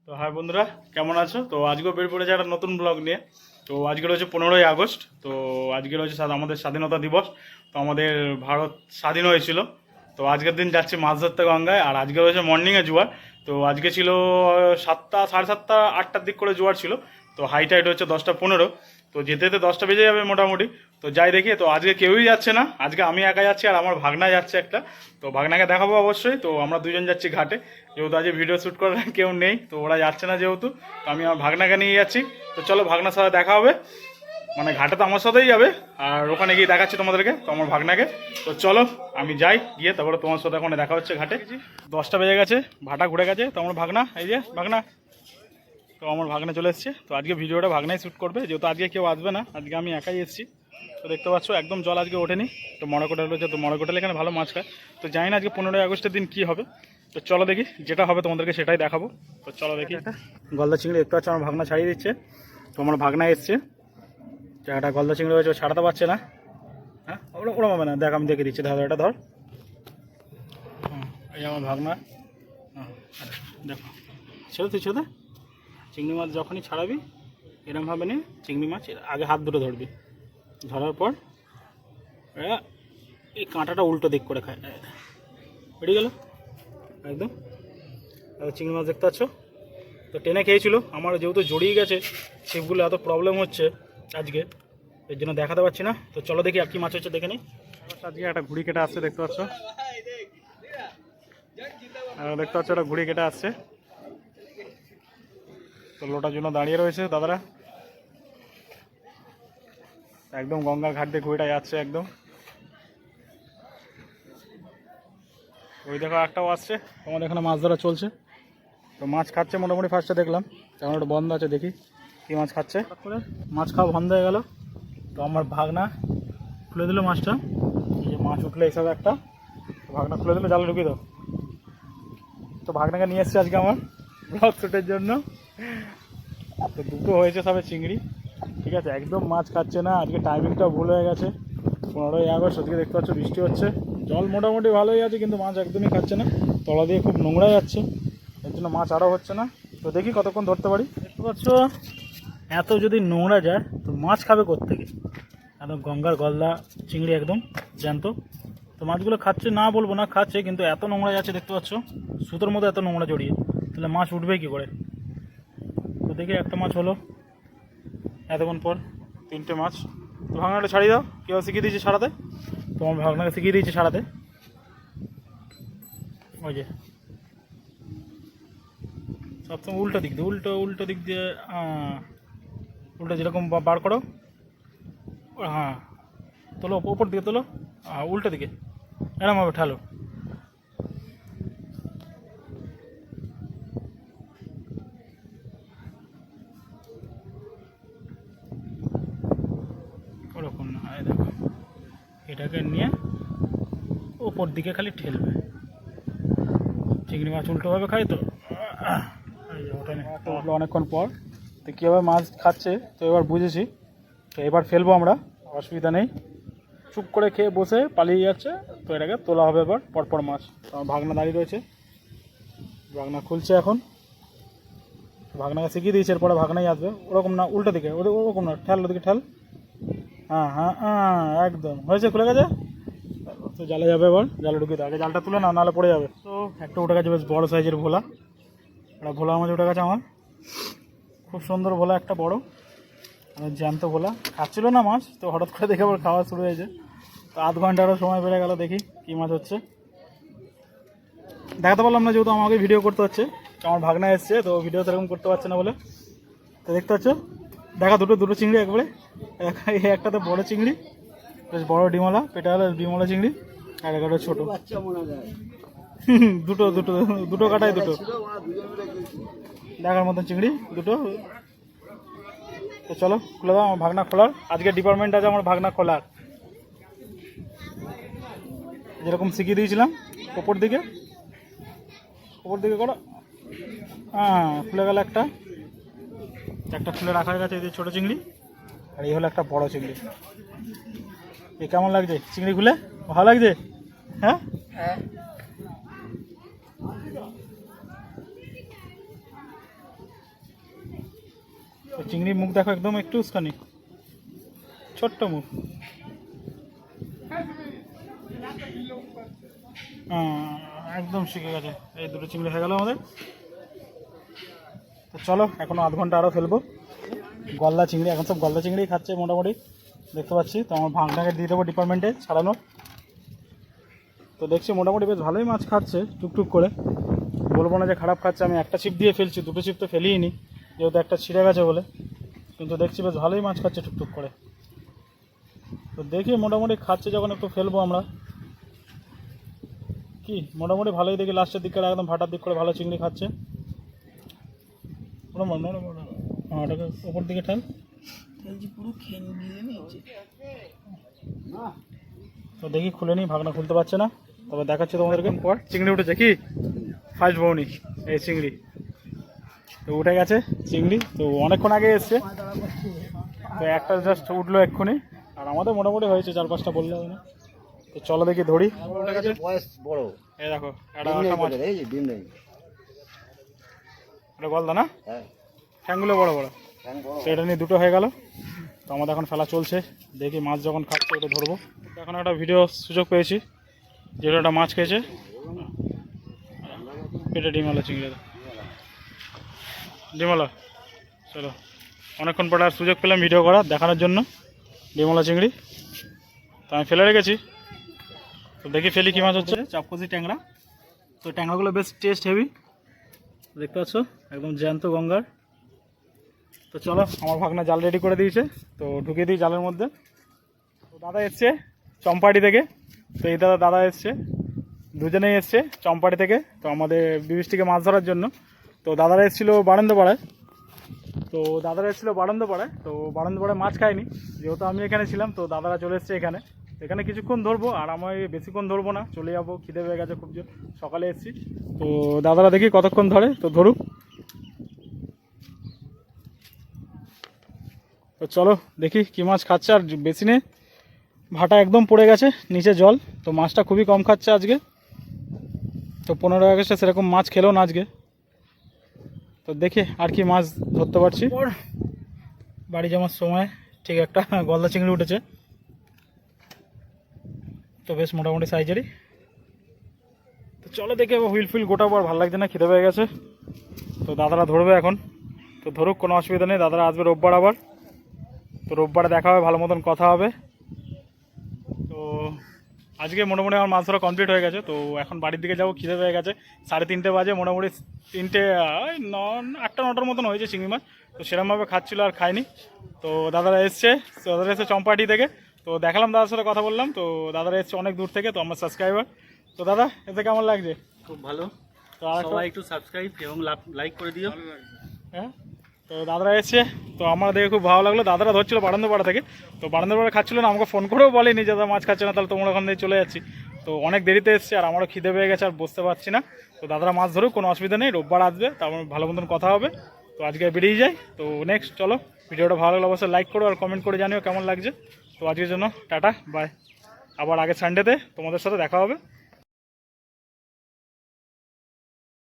তো হাই বন্ধুরা, কেমন আছো? তো আজকেও বের পড়েছে একটা নতুন ব্লগ নিয়ে। তো আজকে রয়েছে 15ই আগস্ট। তো আজকে রয়েছে আমাদের স্বাধীনতা দিবস। তো আমাদের ভারত স্বাধীন হয়েছিল। তো আজকের দিন যাচ্ছি মাছ ধরতে গঙ্গায়। আর আজকে রয়েছে মর্নিংয়ে জোয়ার। তো আজকে ছিল 7টা, 7:30, 8টার দিক করে জোয়ার ছিল। তো হাই টাইড হচ্ছে 10টা 15। তো যেতে যেতে 10টা বেজে যাবে মোটামুটি। তো যাই দেখি। তো আজকে কেউই যাচ্ছে না, আজকে আমি একা যাচ্ছি আর আমার ভাগনা যাচ্ছে একটা। তো ভাগনাকে দেখাবো অবশ্যই। তো আমরা দুজন যাচ্ছি ঘাটে, যেহেতু আজকে ভিডিও শ্যুট করার কেউ নেই। তো ওরা যাচ্ছে না যেহেতু, তো আমি আমার ভাগনাকে নিয়ে যাচ্ছি। তো চলো, ভাগনার সাথে দেখা হবে। মানে ঘাটে তো আমার সাথেই যাবে, আর ওখানে গিয়ে দেখাচ্ছি তোমাদেরকে, তো আমার ভাগনাকে। তো চলো আমি যাই, গিয়ে তারপরে তোমার সাথে ওখানে দেখা হচ্ছে ঘাটে। 10টা বেজে গেছে, ভাটা ঘুরে গেছে। তো আমার ভাগনা, এই যে ভাগনা, তো আমার ভাগনা চলে এসছে। তো আজকে ভিডিওটা ভাগনাই শ্যুট করবে, যেহেতু আজকে কেউ আসবে না, আজকে আমি একাই এসেছি। তো দেখতে পাচ্ছ একদম জল আজকে ওঠেনি। তো মরকোটাল রয়েছে, তো মরকোটাল এখানে ভালো মাছ খায়। তো জানি না আজকে 15ই আগস্টের দিন কী হবে। তো চলো দেখি, যেটা হবে তোমাদেরকে সেটাই দেখাবো। তো চলো দেখি। গলদা চিংড়ি দেখতে পাচ্ছ আমার ভাগনা ছাড়িয়ে দিচ্ছে। তো আমার ভাগনা এসছে, জায়গাটা গলদা চিংড়ি হয়েছে, ও ছাড়াতে পারছে না। হ্যাঁ, ওরম হবে না, দেখ আমি দেখে দিচ্ছি। ধর এটা ধর। এই আমার ভাগনা। হ্যাঁ, দেখো, ছেড়ে তুই ছেড়ে। চিংড়ি মাছ যখনই ছাড়াবি এরমভাবে নিয়ে চিংড়ি মাছ আগে হাত দুটো ধরবি। ধরার পর এই কাঁটাটা উল্টো দিক করে খায়, বেরিয়ে গেল একদম। চিংড়ি মাছ দেখতে পাচ্ছ, তো টেনে খেয়েছিল। আমার যেহেতু জড়িয়ে গেছে ছিপগুলো, এত প্রবলেম হচ্ছে আজকে, এর জন্য দেখাতে পারছি না। তো চলো দেখি আর কি মাছ হচ্ছে দেখে নিই। আজকে একটা ঘুড়ি কেটে আসছে, দেখতে পাচ্ছ। দেখতে পাচ্ছ একটা ঘুড়ি কেটে আসছে। তো লোটার জন্য দাঁড়িয়ে রয়েছে দাদারা। একদম গঙ্গার ঘাট দিয়ে ঘুড়িটা যাচ্ছে একদম। ওই দেখো একটাও আসছে। তোমাদের এখানে মাছ ধরা চলছে। তো মাছ খাচ্ছে মোটামুটি, ফার্স্টে দেখলাম, তেমন একটা বন্ধ আছে, দেখি কী মাছ খাচ্ছে। মাছ খাওয়া বন্ধ হয়ে গেল। তো আমার ভাগনা খুলে দিল মাছটা। এই যে মাছ উঠলে এইসব একটা, ভাগনা খুলে দিল, জালে ঢুকিয়ে দাও। তো ভাগনাকে নিয়ে এসছে আজকে আমার ব্লগ শ্যুটের জন্য। তো দুটো হয়েছে সবে চিংড়ি, ঠিক আছে। একদম মাছ খাচ্ছে না, আজকে টাইমিংটা ভুল হয়ে গেছে। 15ই আগস্ট, ওদিকে দেখতে পাচ্ছ বৃষ্টি হচ্ছে, জল মোটামুটি ভালোই আছে, কিন্তু মাছ একদমই খাচ্ছে না। তলা দিয়ে খুব নোংরা যাচ্ছে, এর জন্য মাছ আরও হচ্ছে না। তো দেখি কতক্ষণ ধরতে পারি। দেখতে পাচ্ছ এত যদি নোংরা যায় তো মাছ খাবে কোত্থেকে? একদম গঙ্গার গলদা চিংড়ি একদম জ্যান্ত। তো মাছগুলো খাচ্ছে না বলবো না, খাচ্ছে, কিন্তু এত নোংরা যাচ্ছে দেখতে পাচ্ছ, সুতোর মধ্যে এত নোংরা জড়িয়ে, তাহলে মাছ উঠবে কী করে? তো দেখি একটা মাছ হলো এতক্ষণ পর, 3টে মাছ। তো ভাগনাটা ছাড়িয়ে দাও, কেউ শিখিয়ে দিয়েছে ছাড়াতে। তো আমার ভাগনাকে শিখিয়ে দিয়েছে ছাড়াতে। ওই যে সবসময় উল্টো দিক দিয়ে, উল্টো দিক দিয়ে, উল্টো যেরকম বার করো। হ্যাঁ, তোলো ওপর দিকে তোলো, উল্টো দিকে এরমভাবে ঠালো। ওরকম না, দেখো এটাকে নিয়ে ওপর দিকে খালি ঠেলবে। চিংড়ি মাছ উল্টোভাবে খাই তো। ওটা উঠলো অনেকক্ষণ পর। তো কীভাবে মাছ খাচ্ছে তো এবার বুঝেছি। তো এবার ফেলবো আমরা, অসুবিধা নেই। চুপ করে খেয়ে বসে পালিয়ে যাচ্ছে, তো এটাকে তোলা হবে এবার পরপর মাছ। তো আমার ভাগনা দাঁড়িয়ে রয়েছে, ভাগনা খুলছে এখন। ভাগনাকে শিখিয়ে দিয়েছে, এরপরে ভাগনাই আসবে। ওরকম না, উল্টো দিকে, ওরকম না, ঠেল ওদিকে ঠেল। হ্যাঁ হ্যাঁ হ্যাঁ, একদম হয়েছে, খুলে গেছে। তো জালে যাবে এবার, জালে ঢুকিয়ে দেয়। আগে জালটা তুলে না, নাহলে পড়ে যাবে। তো একটা উঠে গেছে বেশ বড় সাইজের ভোলা, একটা ভোলা মাছ উঠে গেছে আমার, খুব সুন্দর ভোলা, একটা বড় জ্যান্ত ভোলা। খাচ্ছিল না মাছ, তো হঠাৎ করে দেখে আবার খাওয়া শুরু হয়েছে। তো আধ ঘন্টারও সময় বেড়ে গেল, দেখি কী মাছ হচ্ছে। দেখাতে পারলাম না যেহেতু আমাকে ভিডিও করতে হচ্ছে। আমার ভাগনা এসছে, তো ভিডিও সেরকম করতে পারছে না বলে। তো দেখতে পাচ্ছ, দেখা দুটো চিংড়ি একবারে। একটাতে বড় চিংড়ি, বেশ বড় ডিমলা, পেটা হলো ডিমলা চিংড়ি, আর একটা ছোটো। দুটো কাটায় দুটো দেখার মতন চিংড়ি দুটো। তো চলো খুলে দাও, আমার ভাগনা খোলার আজকে ডিপার্টমেন্ট আছে, আমার ভাগনা খোলার। যেরকম শিখিয়ে দিয়েছিলাম, ওপর দিকে করো। হ্যাঁ, খুলে গেল একটা খুলে রাখা হয়ে গেছে। এই যে ছোটো চিংড়ি, আর এই হলো একটা বড় চিংড়ি। এই কেমন লাগছে চিংড়ি খুলে? ভালো লাগছে? হ্যাঁ হ্যাঁ। তো চিংড়ির মুখ দেখো একদম একটু উস্কানি, ছোট্ট মুখ। একদম শিখে গেছে। এই দুটো চিংড়ি হয়ে গেল আমাদের। তো চলো এখনো আধ ঘন্টা আরও ফেলবো। গলদা চিংড়ি, এখন সব গলদা চিংড়ি খাচ্ছে মোটামুটি দেখতে পাচ্ছি। তো আমার ভাগনাকে দিয়ে দেবো ডিপার্টমেন্টে ছাড়ানো। তো দেখছি মোটামুটি বেশ ভালোই মাছ খাচ্ছে টুকটুক করে, বলবো না যে খারাপ খাচ্ছে। আমি একটা ছিপ দিয়ে ফেলছি, দুটো ছিপ তো ফেলিই নি যেহেতু একটা ছিঁড়ে গেছে বলে, কিন্তু দেখছি বেশ ভালোই মাছ খাচ্ছে টুকটুক করে। তো দেখি মোটামুটি খাচ্ছে যখন একটু ফেলবো আমরা। কি মোটামুটি ভালোই দেখি লাস্টের দিক করে একদম ভাটার দিক করে ভালো চিংড়ি খাচ্ছে। ওটাকে ওপর দিকে ঠাল, পুরো তো দেখি খুলে নি, ভাগনা খুলতে পারছে না। তবে দেখাচ্ছে তোমাদেরকে পর। চিংড়ি উঠেছে কি ফার্স্ট বউনি এই চিংড়ি, তো উঠে গেছে চিংড়ি। তো অনেকক্ষণ আগে এসছে, তো একটা জাস্ট উঠলো এক্ষুনি। আর আমাদের মোটামুটি হয়েছে 4-5টা বললে হবে না। তো চলো দেখি ধরি। এই দেখো এটা গলদা না, ঠ্যাংগুলো বড় বড়। তো এটা নিয়ে দুটো হয়ে গেল। তো আমাদের এখন ফেলা চলছে, দেখি মাছ যখন খাচ্ছে ওটা ধরবো। এখন একটা ভিডিও সুযোগ পেয়েছি, যেটা একটা মাছ খেয়েছে, এটা ডিমালা চিংড়ি। ডিমালা চলো, অনেকক্ষণ পরে আর সুযোগ পেলাম ভিডিও করার দেখানোর জন্য ডিমালা চিংড়ি। তো আমি ফেলে রেখেছি, তো দেখি ফেলি কী মাছ হচ্ছে। চাপকসি ট্যাংরা। তো ট্যাংরাগুলো বেশ টেস্ট হেভি, দেখতে পাচ্ছ একদম জ্যান্ত গঙ্গার। তো চলো আমার ভাগনা জাল রেডি করে দিয়েছে, তো ঢুকিয়ে দিই জালের মধ্যে। তো দাদা এসছে চম্পাহাটি থেকে। তো এই দাদা এসছে, দুজনেই এসছে চম্পাহাটি থেকে, তো আমাদের বিবিসটিকে মাছ ধরার জন্য। তো দাদারা এসেছিলো বারান্দাপাড়ায়। তো বারান্দাপাড়ায় মাছ খায়নি যেহেতু আমি এখানে ছিলাম। তো দাদারা চলে এসছে এখানে, এখানে কিছুক্ষণ ধরবো, আর আমি বেশিক্ষণ ধরবো না, চলে যাবো, খিদে পেয়ে গেছে খুব জোর, সকালে এসেছি। তো দাদারা দেখি কতক্ষণ ধরে, তো ধরুক। তো চলো দেখি কী মাছ খাচ্ছে। আর বেশি নেই, ভাটা একদম পড়ে গেছে নিচে জল, তো মাছটা খুবই কম খাচ্ছে আজকে। তো 15 আগস্টে সেরকম মাছ খেলো না আজকে। তো দেখি আর কি মাছ ধরতে পারছি। বাড়ি যাওয়ার সময় ঠিক একটা গলদা চিংড়ি উঠেছে, তো বেশ মোটামুটি সাইজেরই। তো চলো দেখে হুইল ফুইল গোটাবো, আর ভালো লাগছে না, খিদে পেয়ে গেছে। তো দাদারা ধরবে এখন, তো ধরুক, কোনো অসুবিধা নেই। দাদারা আসবে রোববার আবার, তো রোববারে দেখা হবে, ভালো মতন কথা হবে। তো আজকে মোটামুটি আমার মাছ ধরা কমপ্লিট হয়ে গেছে। তো এখন বাড়ির দিকে যাবো, খিদে পেয়ে গেছে। 3:30 বাজে, মোটামুটি 8টা-9টার মতন হয়েছে চিংড়ি মাছ। তো সেরকমভাবে খাচ্ছিলো আর খাইনি। তো দাদারা এসছে চম্পাহাটি থেকে। তো দেখালাম, দাদার সাথে কথা বললাম। তো দাদারা এসছে অনেক দূর থেকে, তো আমার সাবস্ক্রাইবার। তো দাদা এতে কেমন লাগছে? খুব ভালো। তো সবাই একটু সাবস্ক্রাইব এবং লাইক করে দিও। হ্যাঁ, তো দাদারা এসছে, তো আমার দেখে খুব ভালো লাগলো। দাদারা ধরছিল বারান্দাপাড়া থেকে, তো বারান্দাপাড়া খাচ্ছিল না, আমাকে ফোন করেও বলেনি যে দাদা মাছ খাচ্ছে না, তাহলে তোমরা ওখান থেকে চলে যাচ্ছি। তো অনেক দেরিতে এসছে, আর আমারও খিদে পেয়ে গেছে, আর বসতে পারছি না। তো দাদারা মাছ ধরুক, কোনো অসুবিধা নেই, রোববার আসবে, তারপর ভালো মতন কথা হবে। তো আজকে বেরিয়ে যাই। তো নেক্সট চলো, ভিডিওটা ভালো লাগলে অবশ্যই লাইক করো আর কমেন্ট করে জানিও কেমন লাগছে। তো আজকের জন্য টাটা বাই, আবার আগের সানডেতে তোমাদের সাথে দেখা হবে।